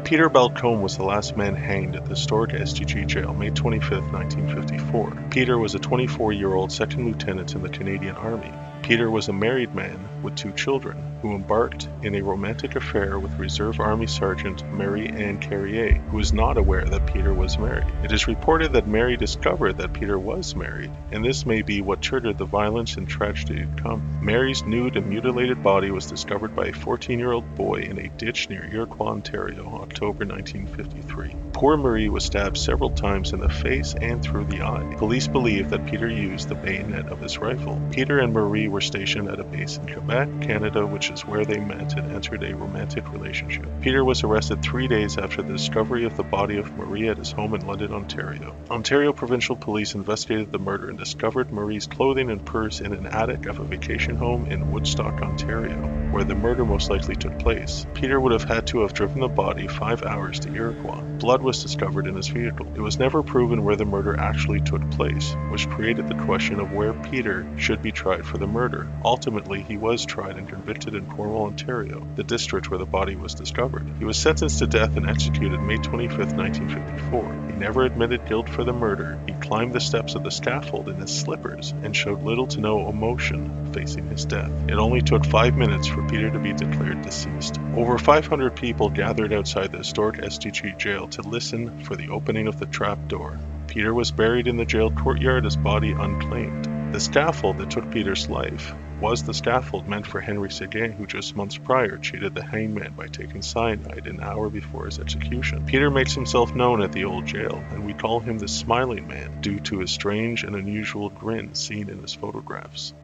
Peter Balcombe was the last man hanged at the historic SDG Jail, May 25, 1954. Peter was a 24-year-old second lieutenant in the Canadian Army. Peter was a married man with 2 children, who embarked in a romantic affair with Reserve Army Sergeant Mary Ann Carrier, who was not aware that Peter was married. It is reported that Mary discovered that Peter was married, and this may be what triggered the violence and tragedy to come. Mary's nude and mutilated body was discovered by a 14-year-old boy in a ditch near Iroquois, Ontario, October 1953. Poor Marie was stabbed several times in the face and through the eye. Police believe that Peter used the bayonet of his rifle. Peter and Marie were stationed at a base in Quebec, Canada, which is where they met and entered a romantic relationship. Peter was arrested 3 days after the discovery of the body of Marie at his home in London, Ontario. Ontario Provincial Police investigated the murder and discovered Marie's clothing and purse in an attic of a vacation home in Woodstock, Ontario, where the murder most likely took place. Peter would have had to have driven the body 5 hours to Iroquois. Blood was discovered in his vehicle. It was never proven where the murder actually took place, which created the question of where Peter should be tried for the murder. Ultimately, he was tried and convicted in Cornwall, Ontario, the district where the body was discovered. He was sentenced to death and executed May 25, 1954. He never admitted guilt for the murder. He climbed the steps of the scaffold in his slippers and showed little to no emotion facing his death. It only took 5 minutes for Peter to be declared deceased. Over 500 people gathered outside the historic SDG jail to listen for the opening of the trap door. Peter was buried in the jail courtyard, his body unclaimed. The scaffold that took Peter's life was the scaffold meant for Henry Seguin, who just months prior cheated the hangman by taking cyanide an hour before his execution. Peter makes himself known at the old jail, and we call him the Smiling Man due to his strange and unusual grin seen in his photographs.